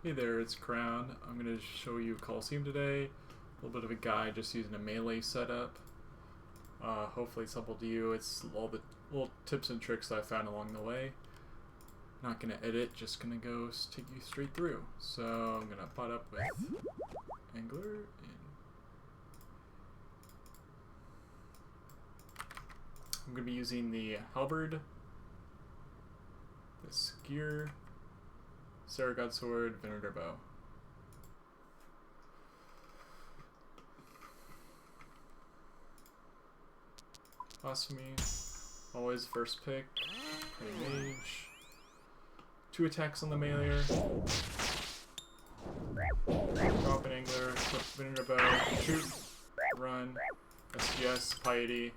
Hey there, it's Crown. I'm going to show you Colosseum today. A little bit of a guide just using a melee setup. Hopefully it's helpful to you. It's all the little tips and tricks that I found along the way. Not going to edit, just going to go take you straight through. So I'm going to pot up with Angler. And I'm going to be using the Halberd, the seer, seer god sword, venator bow. Blasphemy, always first pick. Mage. 2 attacks on the meleer. Drop an angler, flip venator bow, shoot, run, SGS, piety,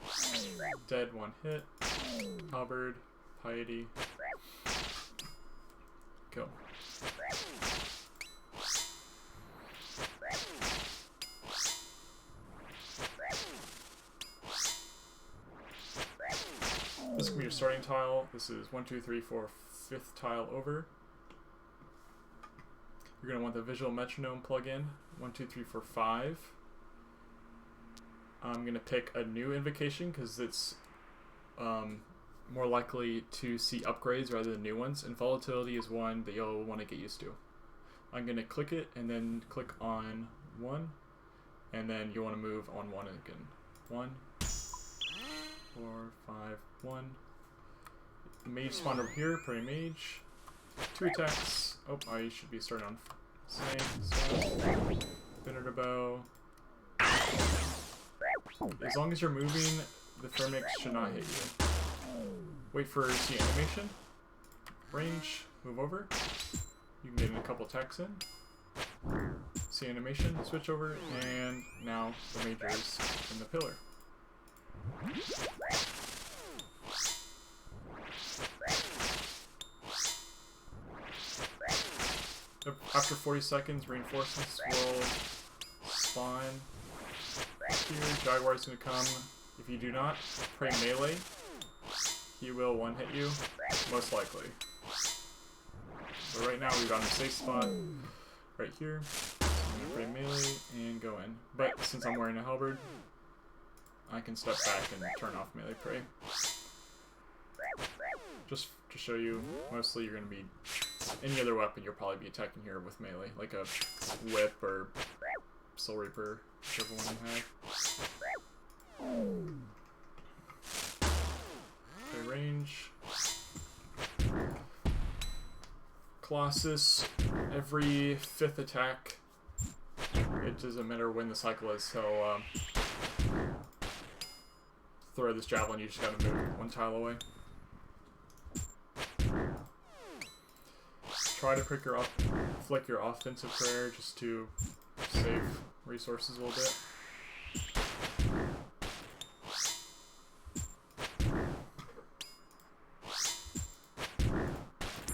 dead 1 hit, halberd, piety, go. This can be your starting tile. This is 1, 2, 3, 4, 5th tile over. You're going to want the visual metronome plugin. 1, 2, 3, 4, 5. I'm going to pick a new invocation because it's more likely to see upgrades rather than new ones. And volatility is one that you'll want to get used to. I'm going to click it and then click on 1. And then you want to move on 1 again. 1, 4, 5, 1. Mage spawned over here, pray mage. 2 attacks. Oh, I should be starting on same. So, venator bow. As long as you're moving, the Fremennik should not hit you. Wait for the animation. Range, move over. You can get in a couple attacks in. See animation, switch over, and now the mage is in the pillar. After 40 seconds, reinforcements will spawn here. Jaguar's going to come. If you do not pray melee, he will one-hit you, most likely. But right now we've got a safe spot right here. So I'm going to pray melee and go in. But since I'm wearing a halberd, I can step back and turn off melee prey. Just to show you, mostly you're going to be any other weapon you'll probably be attacking here with melee, like a whip or soul reaper, whichever one you have. Okay, range. Colossus, every 5th attack, it doesn't matter when the cycle is, he'll throw this javelin. You just gotta move 1 tile away. Try to flick your offensive prayer just to save resources a little bit.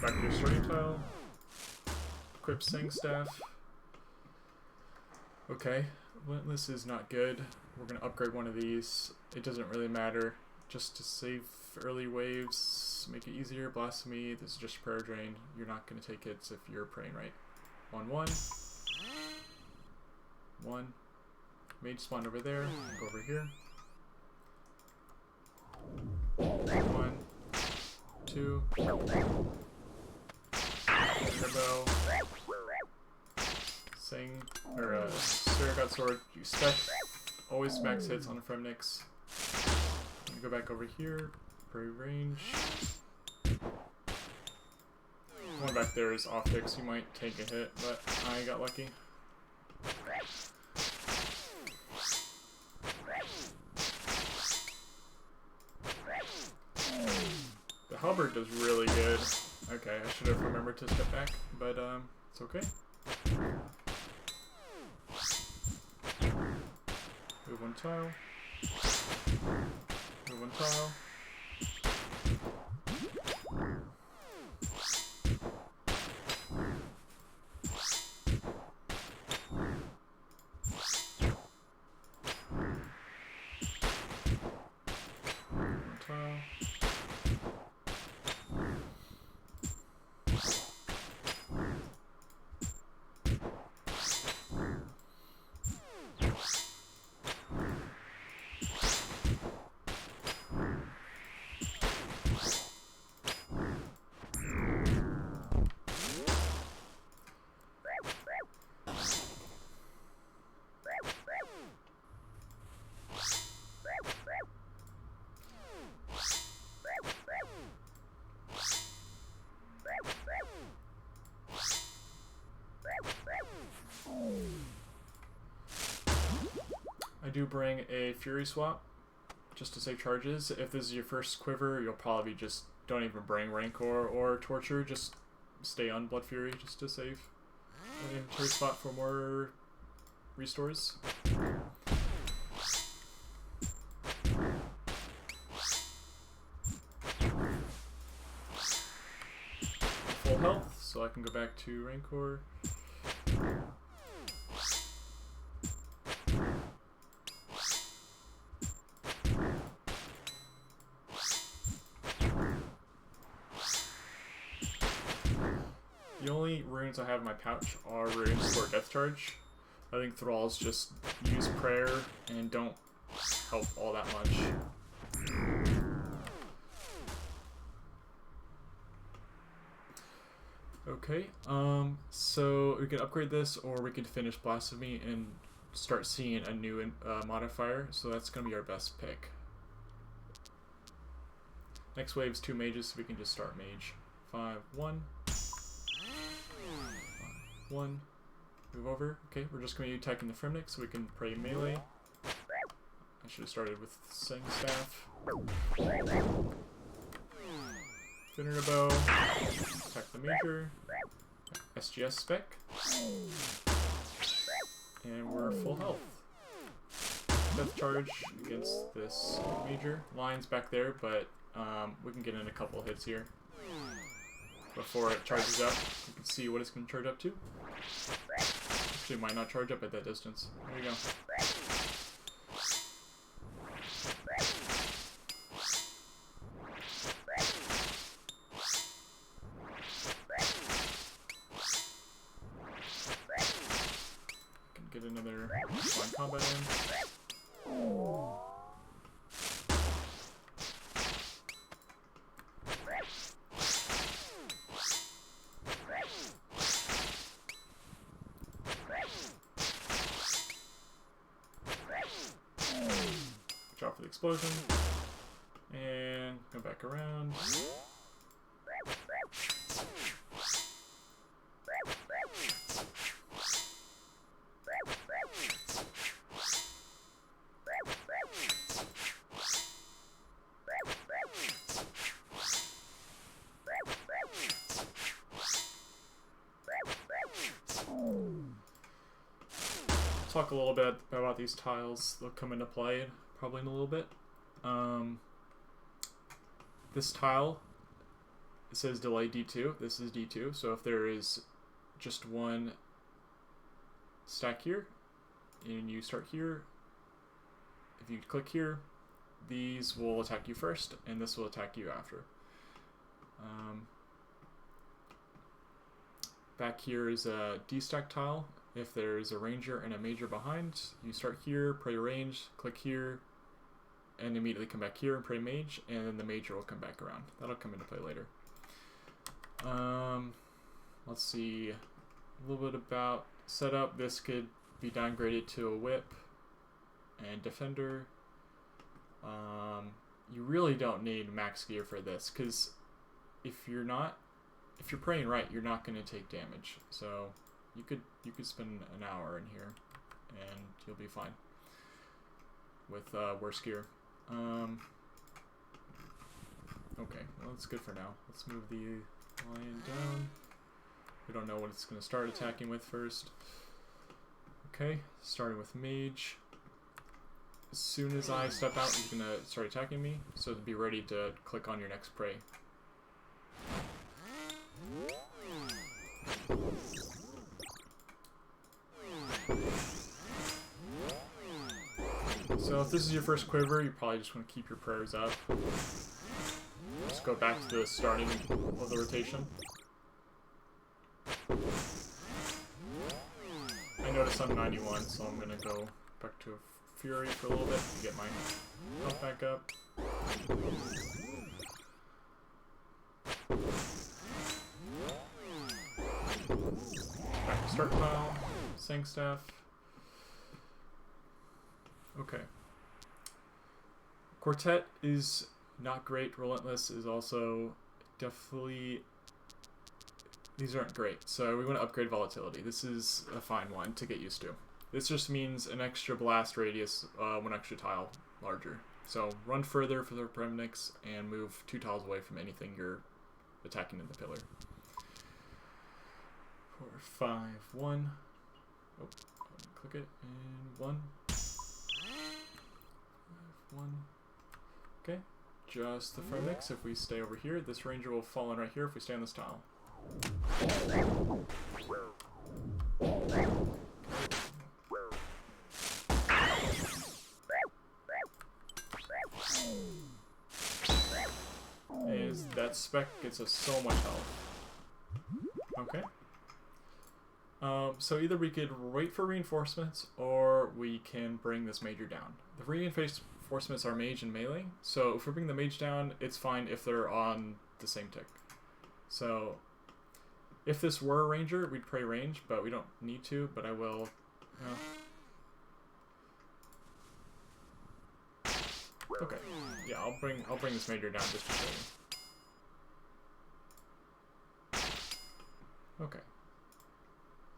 Back to your starting tile. Equip Sing Staff. Okay, this is not good. We're going to upgrade one of these. It doesn't really matter. Just to save early waves, make it easier. Blasphemy, this is just prayer drain. You're not going to take hits if you're praying right. On 1. 1. Mage spawn over there. Go over here. 1. 2. Turbo. Sing. Or seer god sword. You spec. Always max hits on the Fremeniks. Go back over here, pray range. One back there is optics, you might take a hit, but I got lucky. The halberd does really good. Okay, I should have remembered to step back, but it's okay. Move 1 tile. Move 1 tile. do bring a Fury swap, just to save charges. If this is your first quiver, you'll probably just don't even bring Rancor or Torture, just stay on Blood Fury just to save an inventory spot for more restores. Full health, so I can go back to Rancor. The only runes I have in my pouch are runes for Death Charge. I think Thralls just use prayer and don't help all that much. Okay, so we can upgrade this, or we can finish Blasphemy and start seeing a new modifier, so that's going to be our best pick. Next wave's 2 mages, so we can just start mage. 5, 1. 1. Move over. Okay, we're just going to be attacking the Fremennik, so we can pray melee. I should have started with Sang Staff. Venator bow. Attack the major. SGS spec. And we're full health. Death charge against this major. Line's back there, but we can get in a couple hits here. Before it charges up, you can see what it's going to charge up to. Actually, it might not charge up at that distance. There you go. Can get another line combat in. Drop for the explosion, and go back around. Talk a little bit about these tiles. They'll come into play probably in a little bit. This tile, it says delay D2. This is D2, so if there is just one stack here and you start here, if you click here, these will attack you first and this will attack you after. Back here is a D-stack tile. If there's a ranger and a major behind, you start here, pray range, click here, and immediately come back here and pray mage, and then the major will come back around. That'll come into play later. Let's see, a little bit about setup. This could be downgraded to a whip and defender. You really don't need max gear for this, because if you're praying right, you're not going to take damage. So you could spend an hour in here, and you'll be fine with worse gear. Okay, well, that's good for now. Let's move the lion down. We don't know what it's going to start attacking with first. Okay, starting with mage. As soon as I step out, he's going to start attacking me, so be ready to click on your next prey. So if this is your first quiver, you probably just want to keep your prayers up. Just go back to the starting of the rotation. I noticed I'm 91, so I'm going to go back to a Fury for a little bit to get my health back up. Back to start pile, Sang Staff. Okay. Quartet is not great. Relentless is also definitely... These aren't great, so we want to upgrade Volatility. This is a fine one to get used to. This just means an extra blast radius, 1 extra tile larger. So run further for the Fremenniks and move 2 tiles away from anything you're attacking in the pillar. 4, 5, 1. Oh, click it, and 1. 5, 1. Okay, just the Fremenniks. If we stay over here, this ranger will fall in right here if we stay on this tile. That spec gets us so much health. Okay. So either we could wait for reinforcements, or we can bring this major down. The reinforcements are mage and melee, so if we bring the mage down, it's fine if they're on the same tick. So if this were a ranger, we'd pray range, but we don't need to, but I will. Okay. Yeah, I'll bring this major down just to show you. Okay.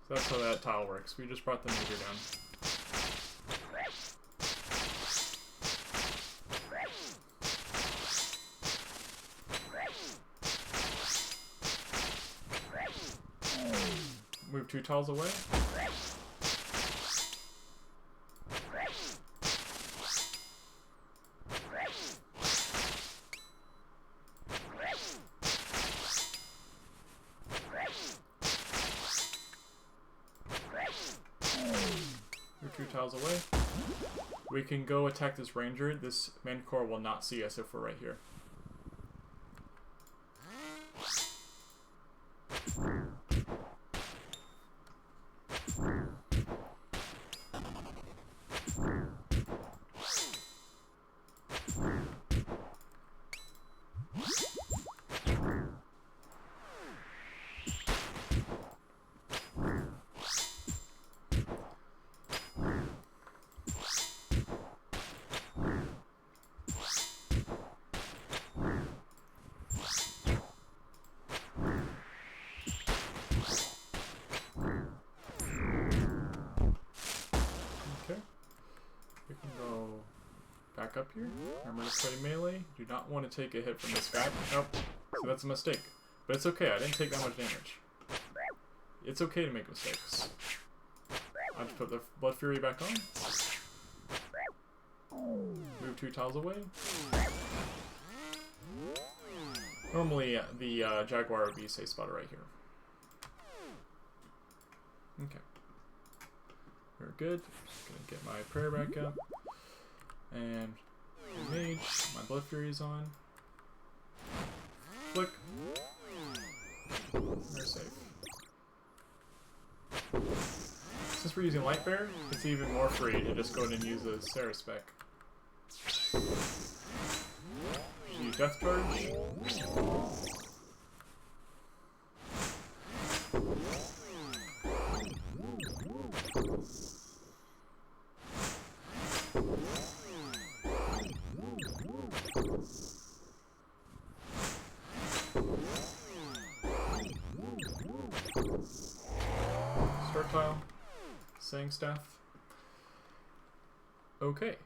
So that's how that tile works. We just brought the major down. Move 2 tiles away. Move 2 tiles away. We can go attack this ranger. This manticore will not see us if we're right here. Back up here. Remember to play melee. Do not want to take a hit from this guy. Nope. So that's a mistake. But it's okay. I didn't take that much damage. It's okay to make mistakes. I'll just put the Blood Fury back on. Move 2 tiles away. Normally, the Jaguar would be a safe spot right here. Okay. We're good. Just gonna get my prayer back up. And mage, my Blood Fury is on. Flick. We're safe. Since we're using Light Bear, it's even more free to just go ahead and use a seer spec. Use Death Charge. Tile, Saying Staff. Okay,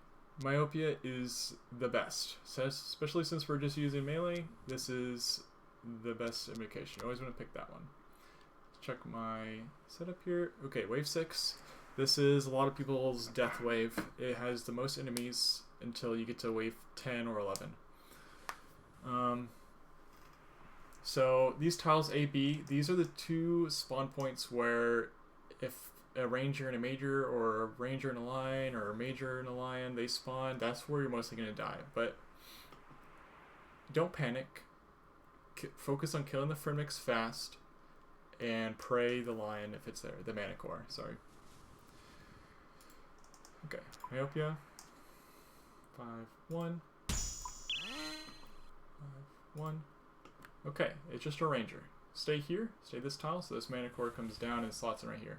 Myopia is the best, especially since we're just using melee. This is the best invocation. You always want to pick that one. Check my setup here. Okay, wave 6. This is a lot of people's death wave. It has the most enemies until you get to wave 10 or 11. So these tiles A, B, these are the 2 spawn points where if a ranger and a major, or a ranger and a lion, or a major and a lion, they spawn, that's where you're mostly going to die. But don't panic. Focus on killing the Fremenniks fast, and pray the lion if it's there. The manticore, sorry. Okay, Myopia. 5, 1. 5, 1. Okay, it's just a ranger. Stay here, stay this tile, so this manticore comes down and slots in right here.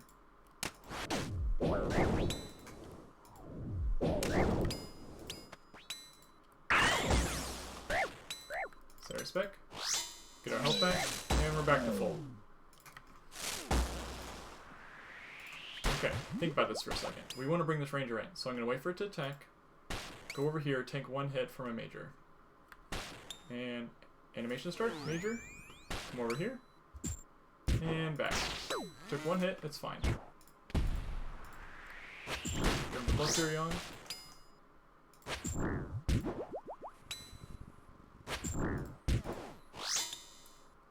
Seer spec. Get our health back, and we're back to full. Okay, think about this for a second. We want to bring this ranger in, so I'm going to wait for it to attack. Go over here, take 1 hit from a major. And animation start, major. Come over here. And back. Took 1 hit, it's fine. Give the blood fury on.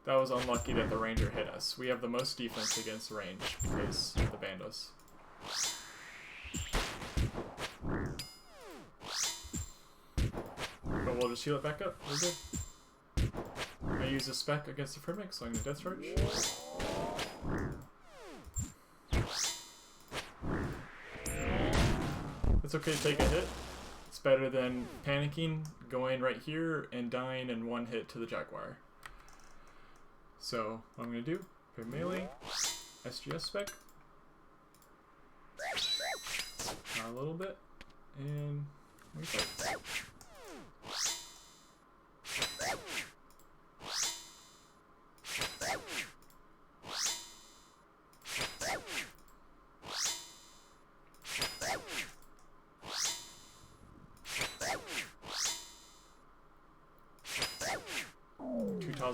That was unlucky that the ranger hit us. We have the most defense against range because of the bandos. But we'll just heal it back up. We're good. I use a spec against the Fremennik, so I'm going to Death Charge. It's okay to take a hit. It's better than panicking, going right here, and dying in 1 hit to the Jaguar. So, what I'm going to do, put melee, SGS spec, a little bit, and we fight.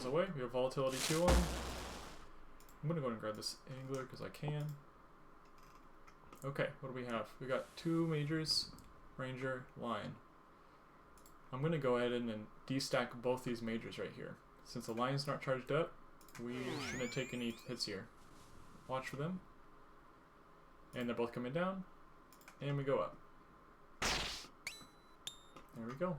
Away. We have volatility 2 on. I'm gonna go and grab this angler because I can. Okay, what do we have? We got 2 majors, ranger, lion. I'm gonna go ahead and destack both these majors right here. Since the lion's not charged up, we shouldn't take any hits here. Watch for them. And they're both coming down. And we go up. There we go.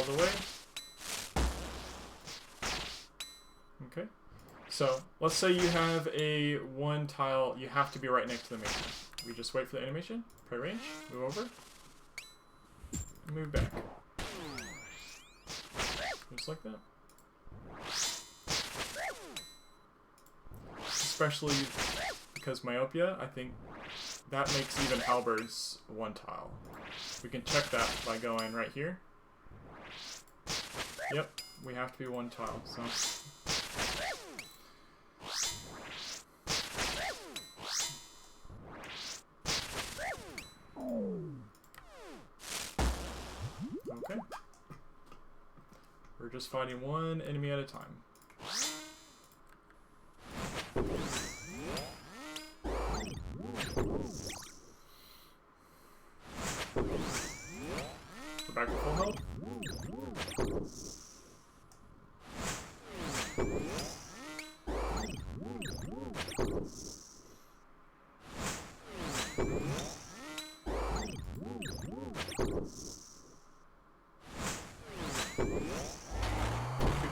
Away. Okay. So, let's say you have a 1 tile, you have to be right next to the major. We just wait for the animation, play range, move over, and move back. Just like that. Especially because myopia, I think that makes even Halberd's 1 tile. We can check that by going right here. Yep, we have to be 1 tile, so. Okay. We're just fighting 1 enemy at a time. We're back to full health.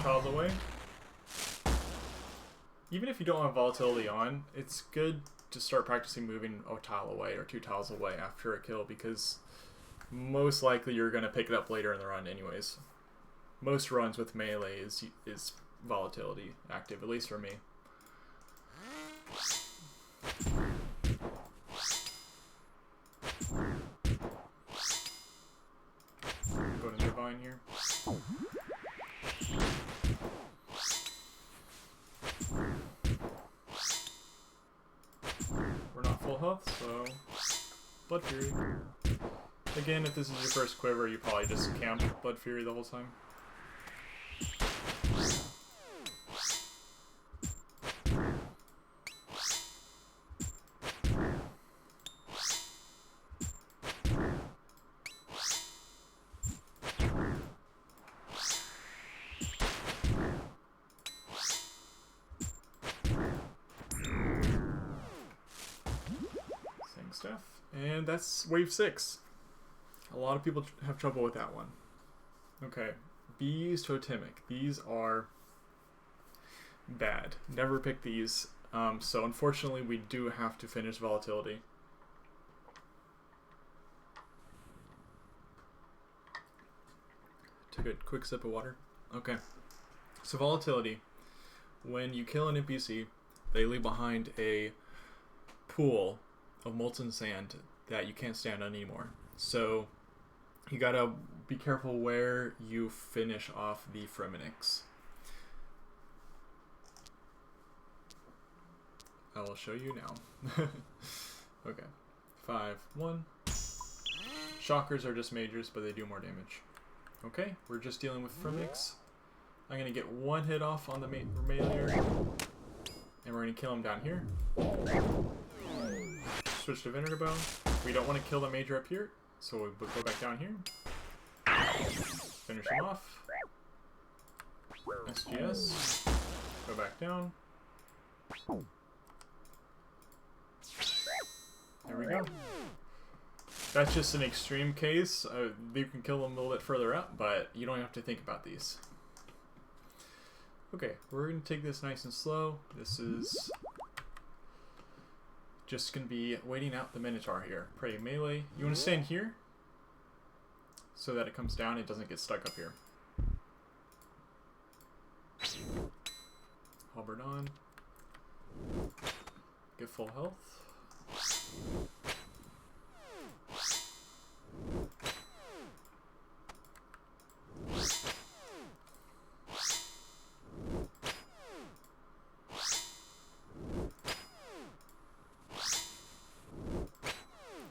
Tiles away. Even if you don't have volatility on, it's good to start practicing moving a tile away or 2 tiles away after a kill because most likely you're going to pick it up later in the run anyways. Most runs with melee is volatility active, at least for me. Go to Divine here. We're not full health, so Blood Fury. Again, if this is your first quiver, you probably just camp Blood Fury the whole time. Stuff. And that's wave 6. A lot of people have trouble with that one. Okay, Bees Totemic. These are bad. Never pick these. So unfortunately we do have to finish volatility. Took a quick sip of water. Okay. So volatility. When you kill an NPC, they leave behind a pool of molten sand that you can't stand on anymore. So you gotta be careful where you finish off the Fremenniks. I will show you now. Okay. 5, 1. Shockers are just mages, but they do more damage. Okay, we're just dealing with Fremenniks. I'm gonna get one hit off on the melee, and we're gonna kill him down here. Switch to venator bow. We don't want to kill the major up here, so we'll go back down here. Finish him off. SGS. Go back down. There we go. That's just an extreme case. You can kill them a little bit further up, but you don't have to think about these. Okay, we're going to take this nice and slow. This is just going to be waiting out the Minotaur here. Pray melee. You want to stand here so that it comes down. It doesn't get stuck up here. Halberd on. Get full health.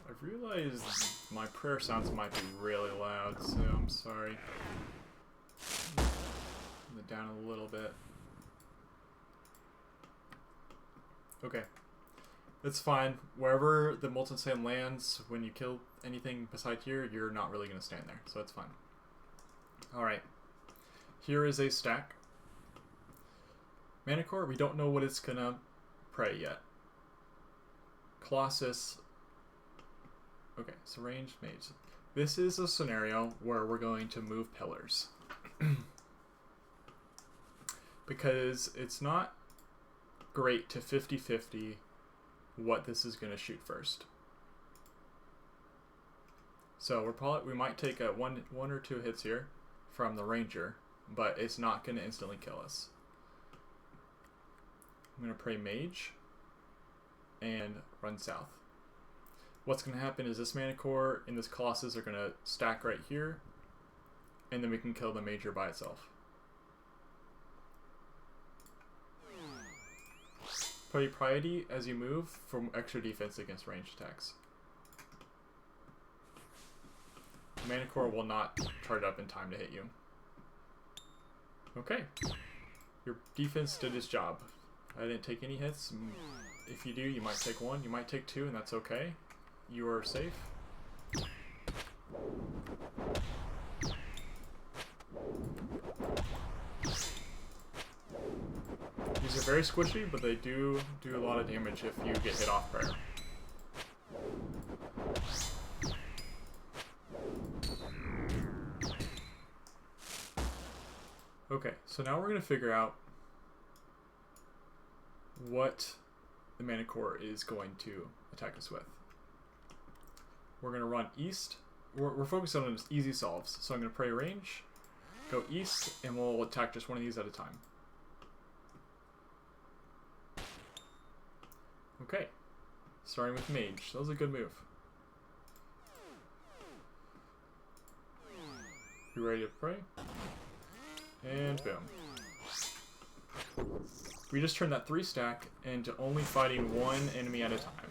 I realize my prayer sounds might be really loud, so I'm sorry. Turn it down a little bit. Okay. It's fine. Wherever the molten sand lands, when you kill anything beside here, you're not really going to stand there, so it's fine. Alright. Here is a stack. Mana core, we don't know what it's going to pray yet. Colossus. Okay, so ranged mage. This is a scenario where we're going to move pillars. Because it's not great to 50-50 what this is going to shoot first. So we might take a one or two hits here from the ranger, but it's not going to instantly kill us. I'm going to pray mage and run south. What's going to happen is this mana core and this colossus are going to stack right here, and then we can kill the major by itself. Play priority as you move for extra defense against ranged attacks. The mana core will not charge up in time to hit you. Okay. Your defense did its job. I didn't take any hits. If you do, you might take one, you might take two, and that's okay. You are safe. These are very squishy, but they do a lot of damage if you get hit off prayer. Okay, so now we're going to figure out what the mana core is going to attack us with. We're going to run east. We're focused on easy solves, so I'm going to pray range, go east, and we'll attack just one of these at a time. Okay, starting with mage. That was a good move. You ready to pray? And boom. We just turned that 3 stack into only fighting one enemy at a time.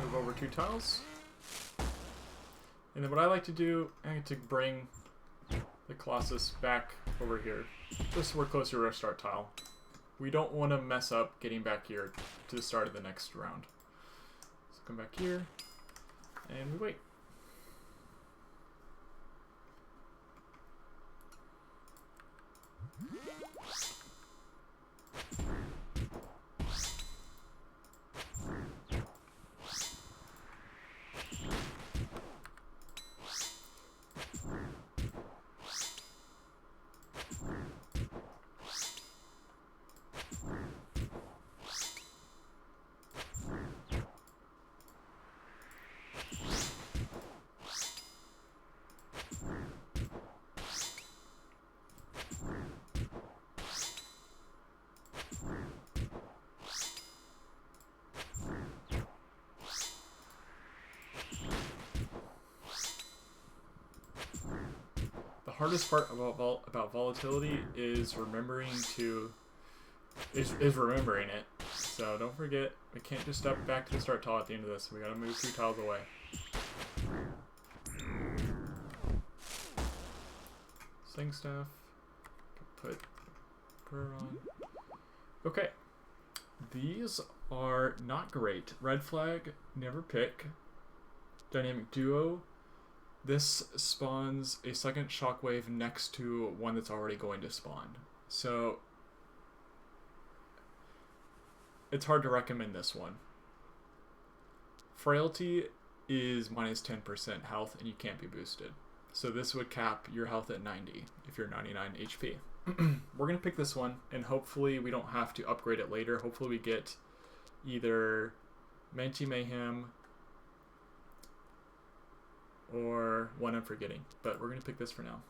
Move over 2 tiles. And then what I like to do, I like to bring the Colossus back over here, just so we're closer to our start tile. We don't want to mess up getting back here to the start of the next round. So come back here, and we wait. hardest part about volatility is remembering remembering it. So don't forget, we can't just step back to the start tile at the end of this. We gotta move 2 tiles away. Sling staff. Put prayer on. Okay. These are not great. Red flag, never pick. Dynamic duo. This spawns a second shockwave next to one that's already going to spawn. So it's hard to recommend this one. Frailty is minus 10% health and you can't be boosted. So this would cap your health at 90 if you're 99 HP. We're going to pick this one, and hopefully we don't have to upgrade it later. Hopefully we get either Manti Mayhem or one I'm forgetting. But we're going to pick this for now.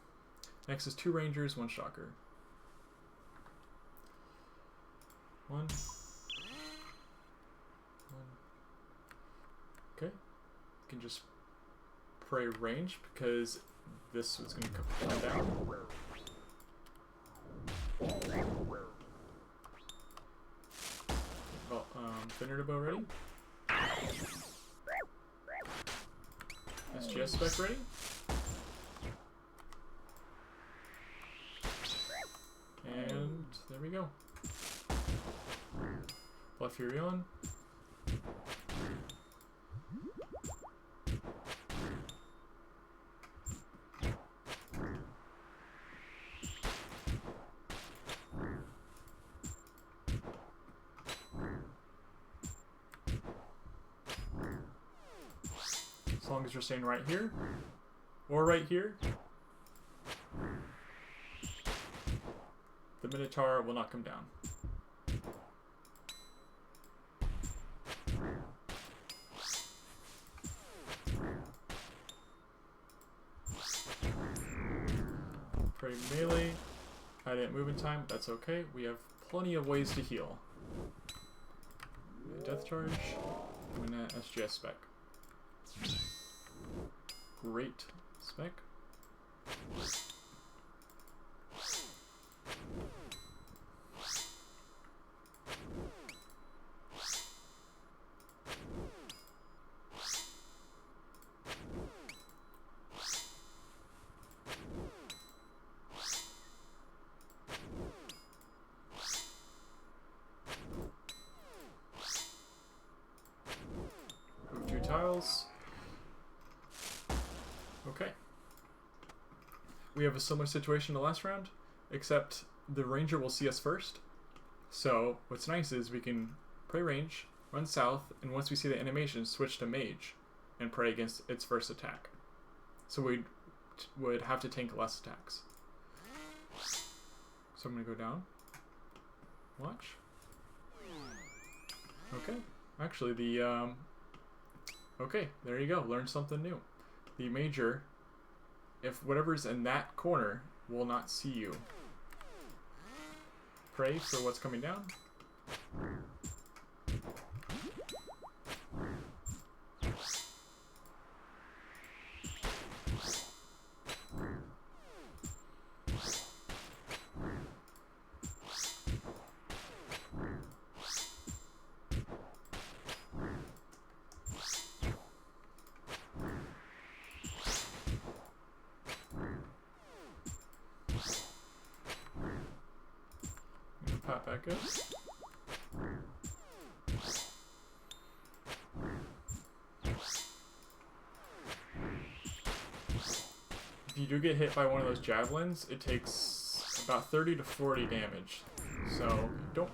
Next is 2 Rangers, 1 Shocker. 1. Okay. You can just pray range because this is going to come down. Well, venator bow ready. SGS spec ready. And there we go. Blood Fury on. As long as you're staying right here, or right here, the Minotaur will not come down. Pretty melee. I didn't move in time, that's okay. We have plenty of ways to heal. Death charge, and an SGS spec. Great spec. Move 2 tiles. Okay. We have a similar situation to last round, except the ranger will see us first. So what's nice is we can pray range, run south, and once we see the animation, switch to mage and pray against its first attack. So we would have to tank less attacks. So I'm going to go down. Watch. Okay. Actually, okay, there you go. Learned something new. The major, if whatever's in that corner, will not see you. Pray for what's coming down. Pop back up. If you do get hit by one of those javelins, it takes about 30 to 40 damage. So you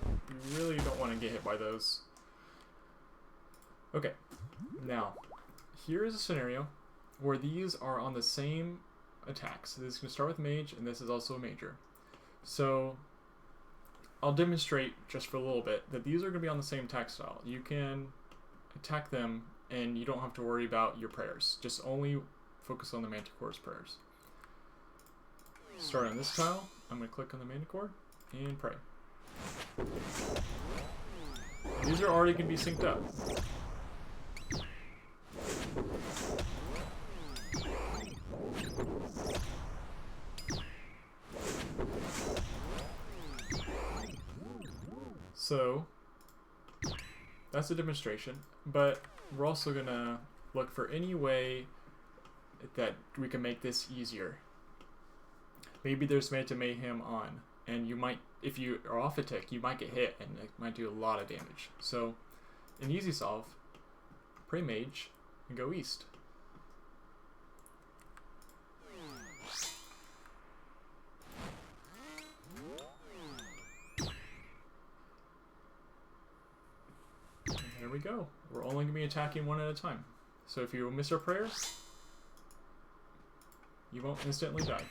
really don't want to get hit by those. Okay, now here is a scenario where these are on the same attacks. This is going to start with mage, and this is also a major. So I'll demonstrate just for a little bit that these are going to be on the same attack style. You can attack them and you don't have to worry about your prayers. Just only focus on the Manticore's prayers. Start on this tile. I'm going to click on the Manticore and pray. These are already going to be synced up. So that's a demonstration, but we're also gonna look for any way that we can make this easier. Maybe there's Manta Mayhem on, and you might, if you are off a tick, you might get hit, and it might do a lot of damage. So, an easy solve, pray mage, and go east. And there we go. We're only going to be attacking one at a time. So if you miss your prayer, you won't instantly die.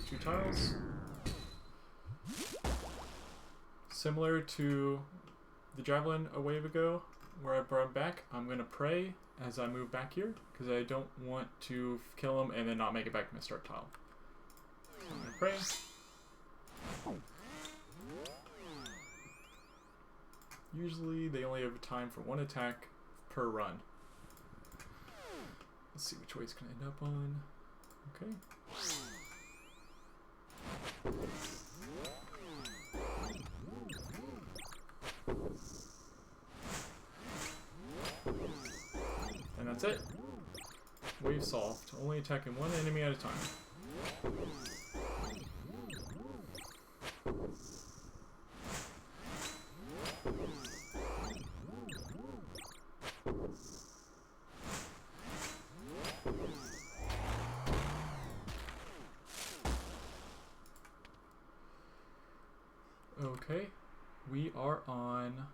Two tiles. Similar to the javelin a wave ago, where I brought him back, I'm going to pray as I move back here, because I don't want to kill him and then not make it back to my start tile. So I'm going to pray. Usually they only have time for one attack per run. Let's see which way it's going to end up on. Okay. And that's it. Wave solved. Only attacking one enemy at a time. Okay, we are on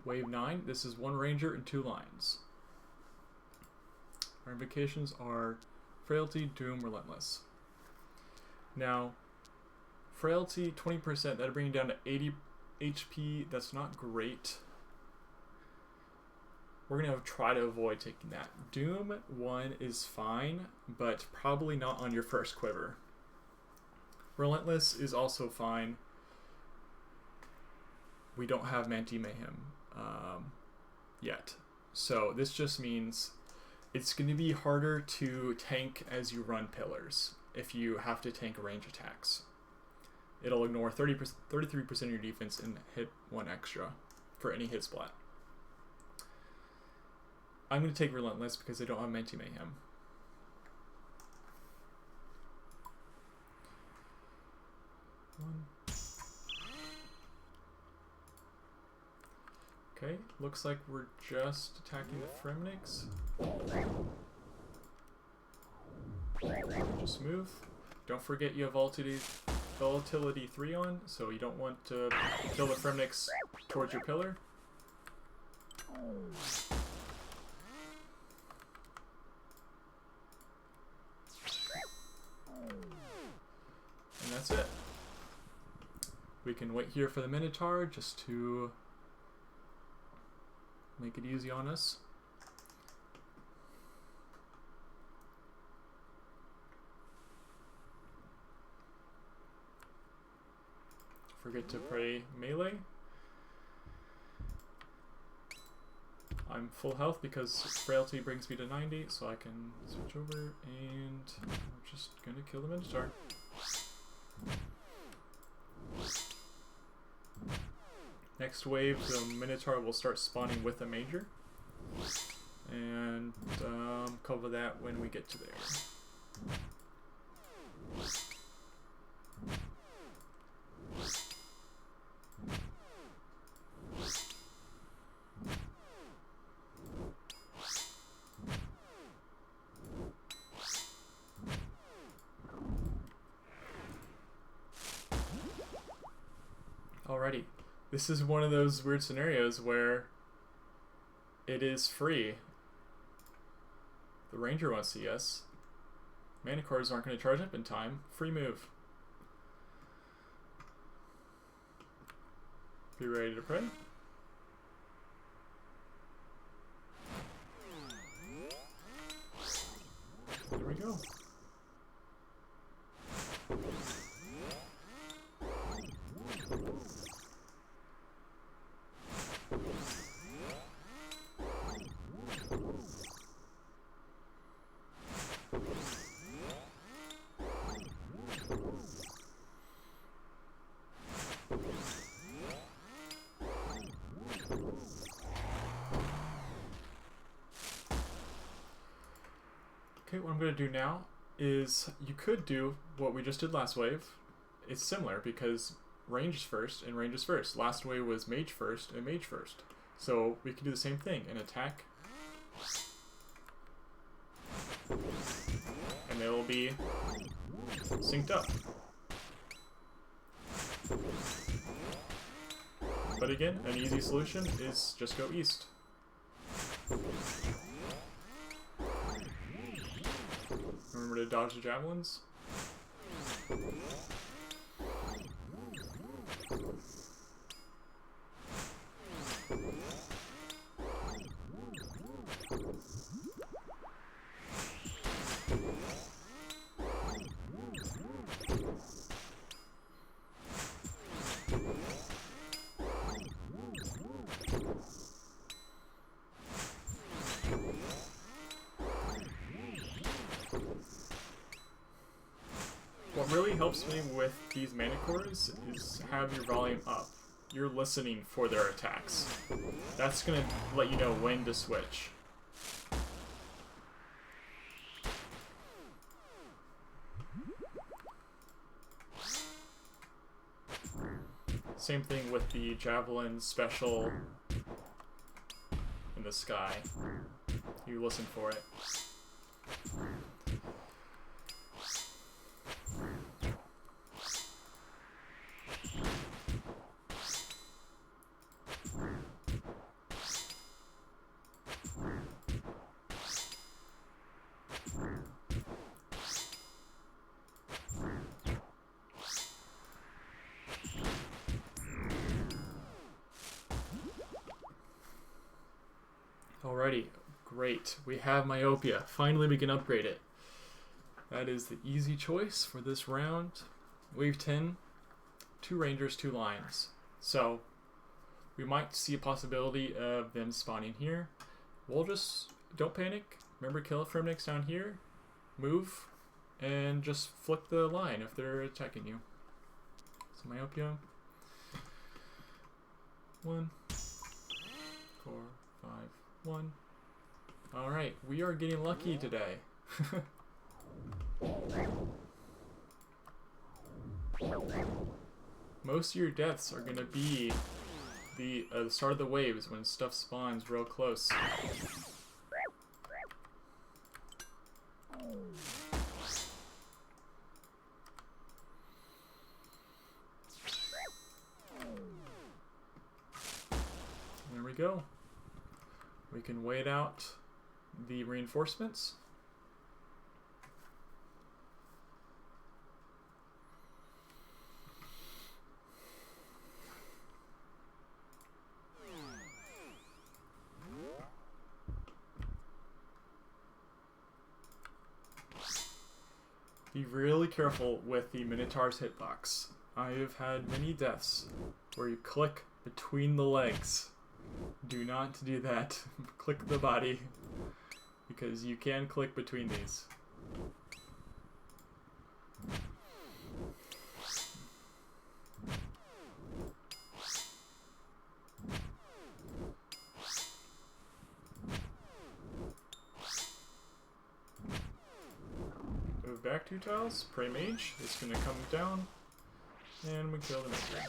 wave 9. This is 1 ranger and 2 lions. Our invocations are Frailty, Doom, Relentless. Now, Frailty, 20%, that'll bring you down to 80 HP. That's not great. We're going to try to avoid taking that. Doom 1 is fine, but probably not on your first quiver. Relentless is also fine. We don't have Manta Mayhem yet. So this just means it's going to be harder to tank as you run pillars if you have to tank range attacks. It'll ignore 33% of your defense and hit 1 extra for any hit splat. I'm going to take Relentless because I don't have Manta Mayhem. Okay, looks like we're just attacking the Fremenniks. Just move. Don't forget you have volatility 3 on, so you don't want to kill the Fremenniks towards your pillar. And that's it. We can wait here for the Minotaur just to make it easy on us. Forget to pray melee. I'm full health because frailty brings me to 90, so I can switch over, and I'm just gonna kill the Minotaur. Next wave, the Minotaur will start spawning with a major, and cover that when we get to there. Alrighty. This is one of those weird scenarios where it is free. The ranger won't see us. Manicores aren't going to charge up in time. Free move. Be ready to pray. There we go. Okay, what I'm going to do now is you could do what we just did last wave. It's similar because range is first and range is first. Last wave was mage first and mage first. So we can do the same thing and attack. And they will be synced up. But again, an easy solution is just go east. Remember to dodge the javelins. What really helps me with these mana cores is have your volume up. You're listening for their attacks. That's gonna let you know when to switch. Same thing with the javelin special in the sky. You listen for it. Alrighty, great. We have myopia. Finally we can upgrade it. That is the easy choice for this round. Wave 10, 2 rangers, 2 lions. So, we might see a possibility of them spawning here. We'll just, don't panic. Remember, kill Fremenniks down here. Move, and just flick the line if they're attacking you. So myopia. 1, 4, 5, 1. Alright, we are getting lucky today. Most of your deaths are going to be the start of the waves when stuff spawns real close. There we go. We can wait out the reinforcements. Be really careful with the Minotaur's hitbox. I have had many deaths where you click between the legs. Do not do that. Click the body, because you can click between these. Move back 2 tiles, pray mage, it's gonna come down, and we kill the mage.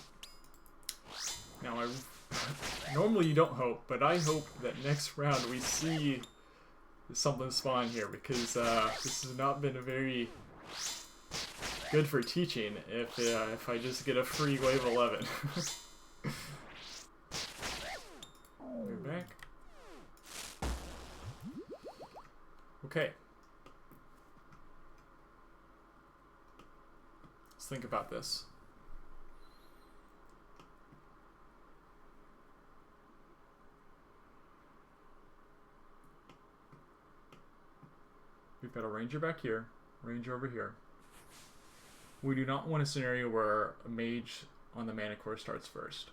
Now normally you don't hope, but I hope that next round we see something spawn here, because this has not been a very good for teaching if I just get a free wave 11. We're back. Okay. Let's think about this. We've got a ranger back here, ranger over here. We do not want a scenario where a mage on the mana core starts first.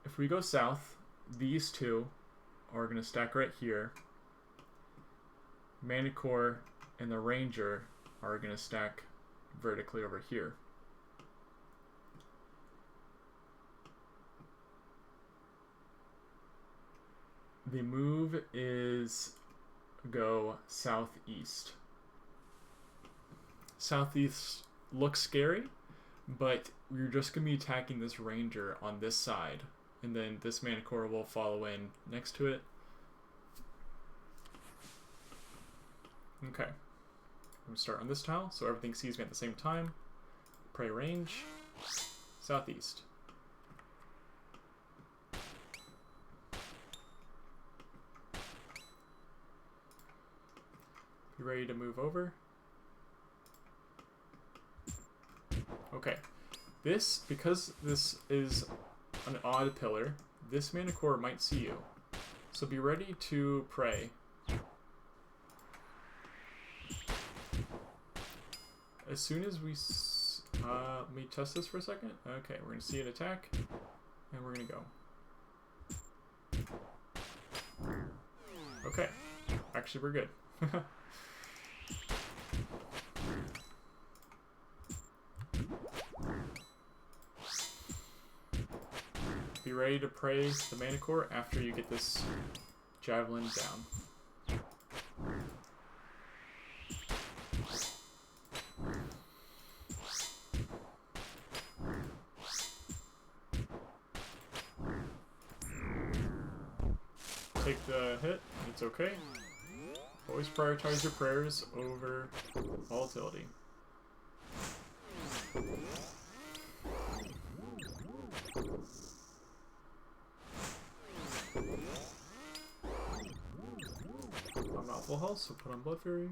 If we go south, these two are going to stack right here. Mana core and the ranger are going to stack vertically over here. The move is go southeast. Southeast looks scary, but we're just going to be attacking this ranger on this side. And then this Manicore will follow in next to it. Okay. I'm going to start on this tile, so everything sees me at the same time. Prey range. Southeast. You ready to move over? Okay. Because this is an odd pillar, this Manicore might see you. So be ready to pray. As soon as we... let me test this for a second. Okay, we're going to see it attack, and we're going to go. Okay. Actually, we're good. Be ready to pray the Manicore after you get this javelin down. Take the hit, it's okay. Always prioritize your prayers over volatility. I'm not full health, so put on Blood Fury.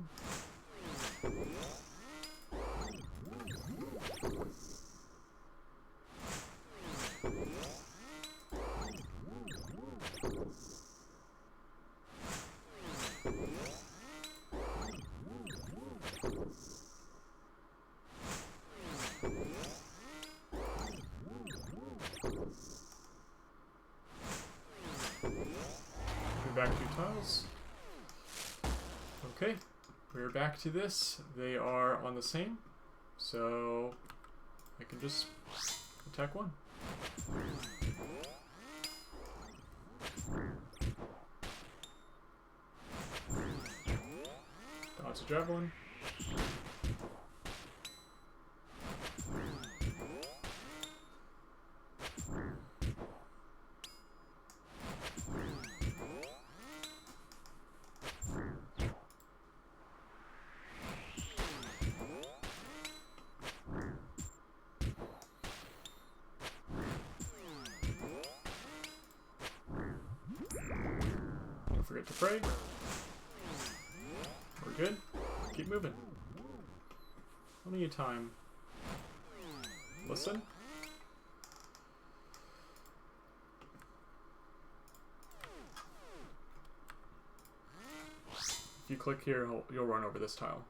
Back 2 tiles. Okay, we're back to this. They are on the same, so I can just attack one. Dodge a javelin. Don't forget to pray. We're good. Keep moving. Plenty of time. Listen. If you click here, you'll run over this tile.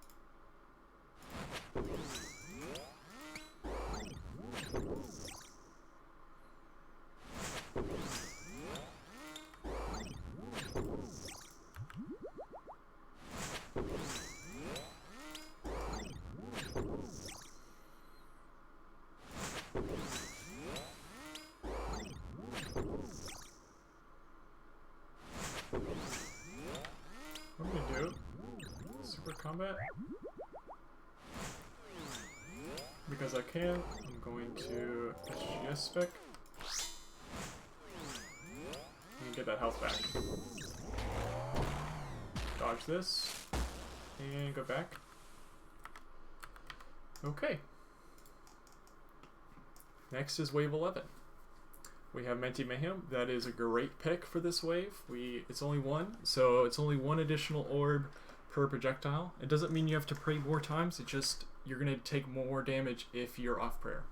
What am I gonna do? Super combat? Because I can, I'm going to SGS spec and get that health back. Dodge this and go back. Okay. Next is wave 11. We have Menti Mayhem. That is a great pick for this wave. It's only one, so it's only one additional orb per projectile. It doesn't mean you have to pray more times. It just you're gonna take more damage if you're off prayer.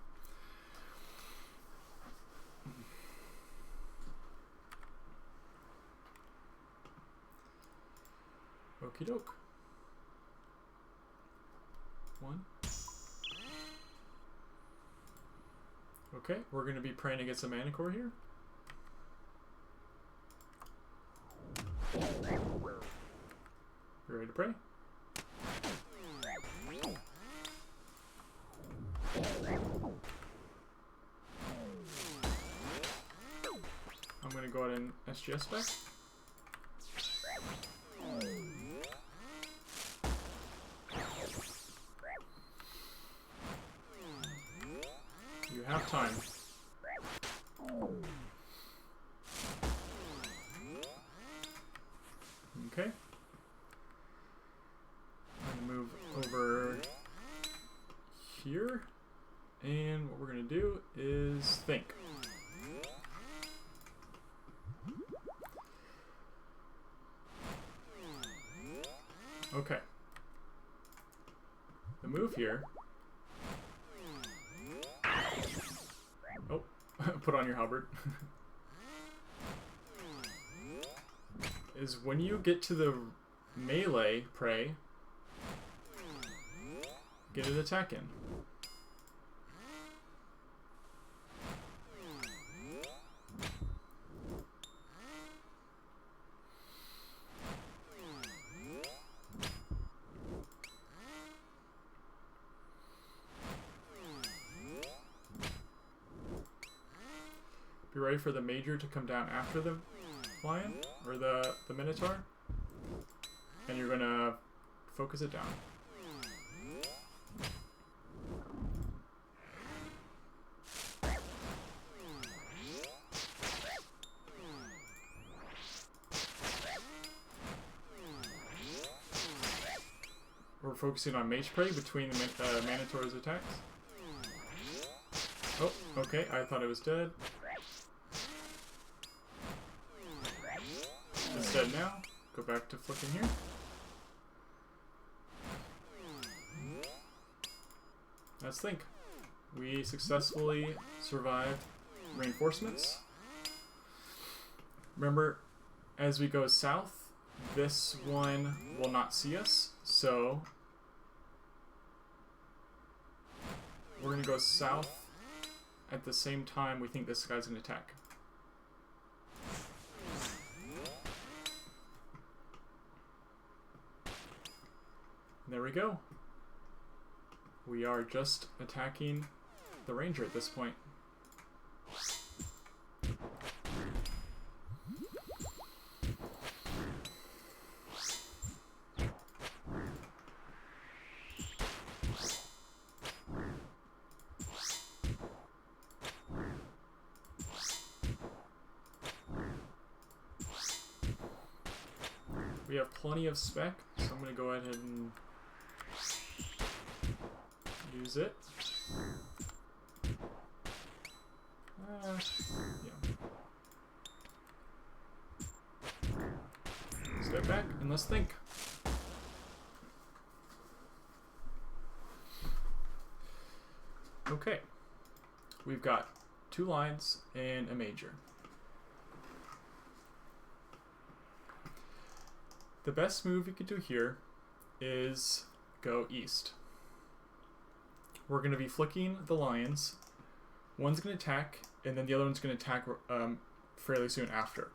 Okie doke. One. Okay, we're going to be praying against a Manicore here. You ready to pray? I'm going to go ahead and SGS back. have time. Okay. I'm gonna move over here, and what we're gonna do is think. Okay. The move here. Oh, put on your halberd. Is when you get to the melee prey, get an attack in. Be ready for the major to come down after the lion, or the minotaur, and you're gonna focus it down. We're focusing on mage prey between the minotaur's attacks. Oh, okay, I thought it was dead. It's dead now. Go back to flicking here. Let's think. We successfully survived reinforcements. Remember, as we go south, this one will not see us, so we're going to go south at the same time we think this guy's going to attack. There we go. We are just attacking the ranger at this point. We have plenty of spec, so I'm going to go ahead and use it. Yeah. Step back and let's think. Okay. We've got 2 lines and a major. The best move you could do here is go east. We're going to be flicking the lions. One's going to attack, and then the other one's going to attack fairly soon after.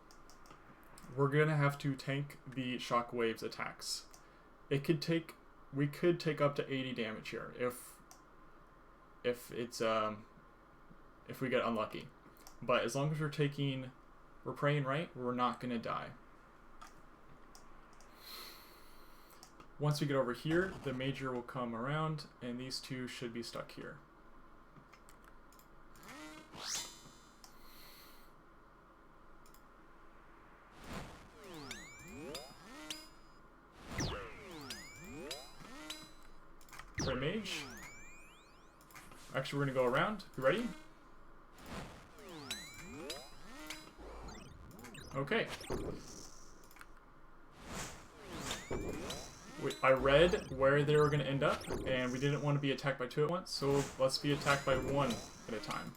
We're going to have to tank the shockwave's attacks. We could take up to 80 damage here if we get unlucky. But as long as we're praying right, we're not going to die. Once we get over here, the major will come around, and these 2 should be stuck here. For mage. Actually, we're going to go around. You ready? Okay. I read where they were going to end up, and we didn't want to be attacked by 2 at once, so let's be attacked by 1 at a time.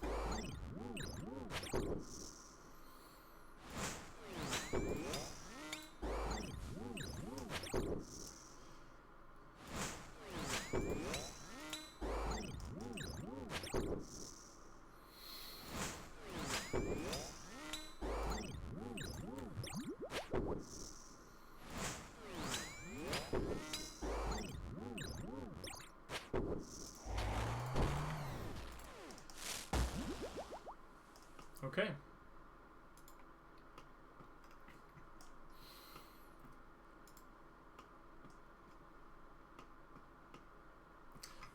Okay.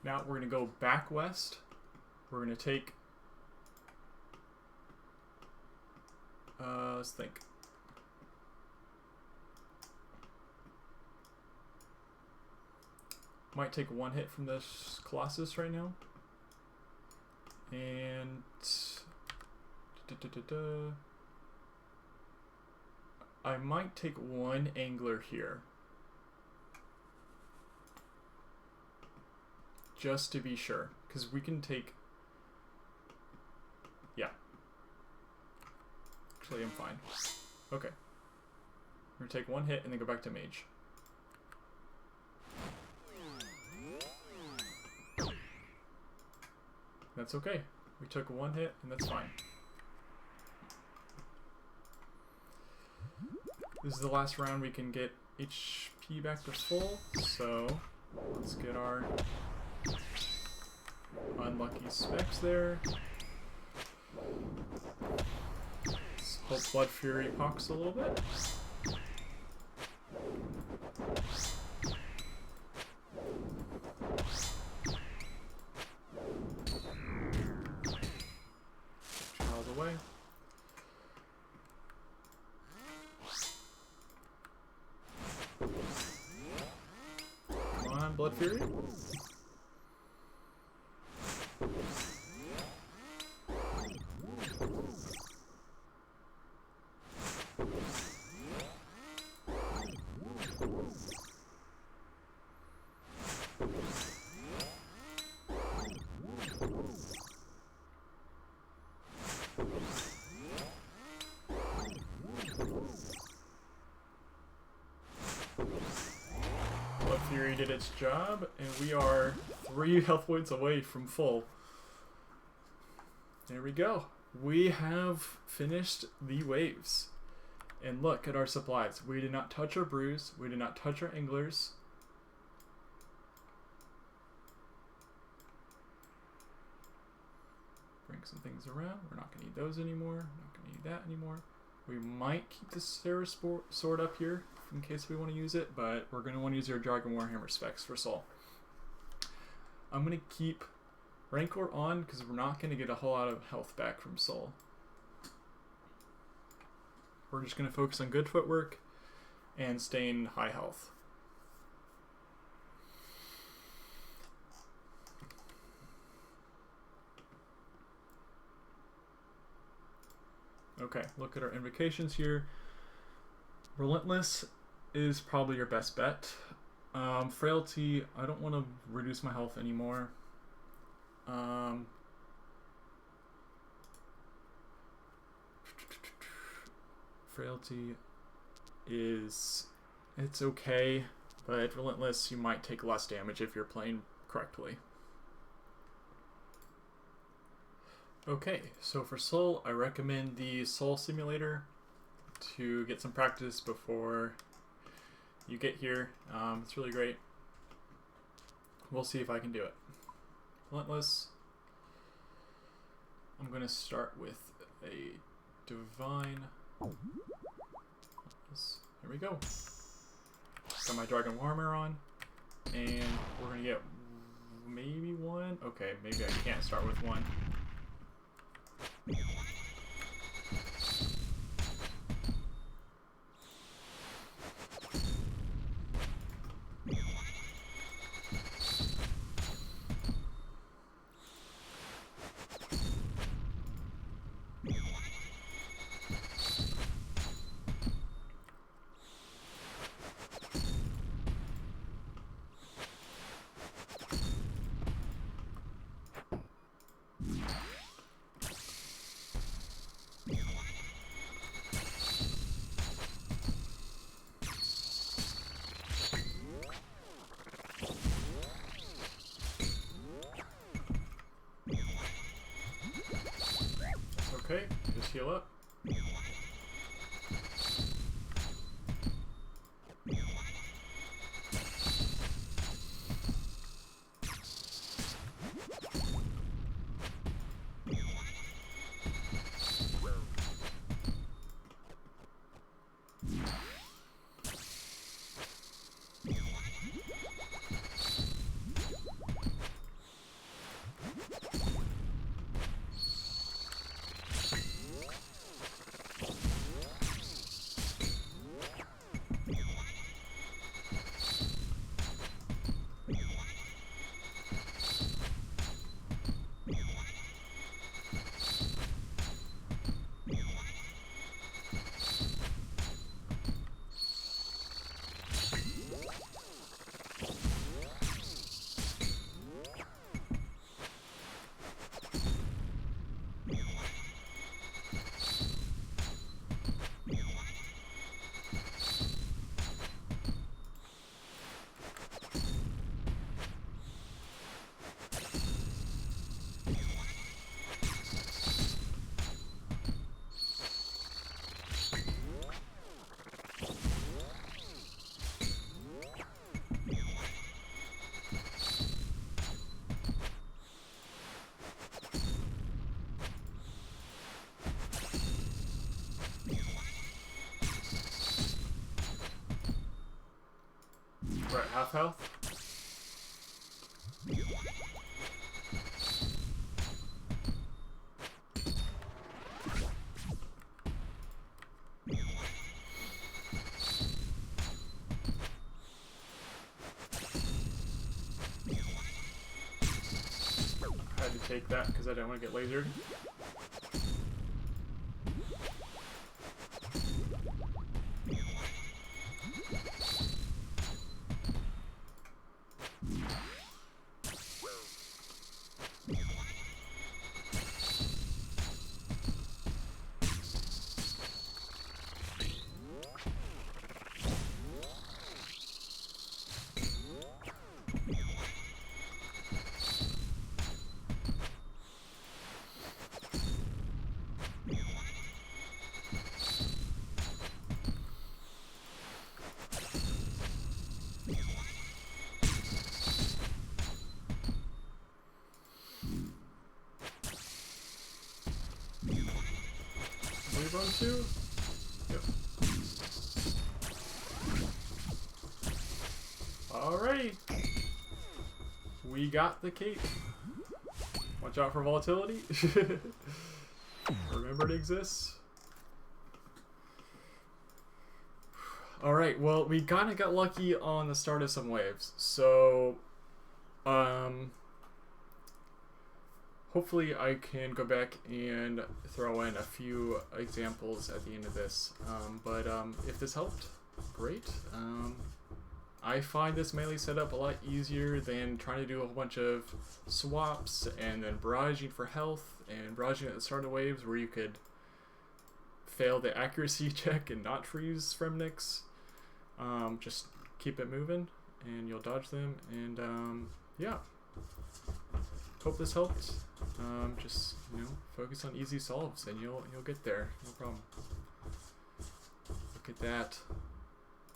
Now we're going to go back west. We're going to take Let's think. Might take one hit from this Colossus right now. And I might take one angler here. Just to be sure. Because we can take... Yeah. Actually, I'm fine. Okay. We're gonna take one hit and then go back to mage. That's okay. We took one hit and that's fine. This is the last round we can get HP back to full, so let's get our unlucky specs there. Let's hope Blood Fury pox a little bit. Child away. Come on, Blood Fury. Fury did its job, and we are 3 health points away from full. There we go. We have finished the waves. And look at our supplies. We did not touch our brews. We did not touch our anglers. Bring some things around. We're not going to need those anymore. Not going to need that anymore. We might keep the seer sword up here in case we want to use it, but we're going to want to use our Dragon Warhammer specs for Soul. I'm going to keep Rancor on because we're not going to get a whole lot of health back from Soul. We're just going to focus on good footwork and staying high health. Okay, look at our invocations here. Relentless is probably your best bet. Frailty, I don't want to reduce my health anymore. Frailty is... it's okay, but Relentless, you might take less damage if you're playing correctly. Okay, so for Soul, I recommend the Soul Simulator to get some practice before you get here. It's really great. We'll see if I can do it. Relentless. I'm going to start with a Divine. There we go. Got my Dragon Warhammer on. And we're going to get maybe one. Okay, maybe I can't start with one. Okay, just heal up. health. I had to take that because I didn't want to get lasered. Run to? Yep. Alrighty. We got the cape. Watch out for volatility. Remember it exists. Alright, well, we kind of got lucky on the start of some waves. So, hopefully I can go back and throw in a few examples at the end of this. But if this helped, great. I find this melee setup a lot easier than trying to do a whole bunch of swaps and then barraging for health and barraging at the start of waves where you could fail the accuracy check and not freeze Fremenniks. Just keep it moving and you'll dodge them. And yeah, hope this helped. Just, you know, focus on easy solves and you'll get there, no problem. Look at that.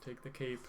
Take the cape.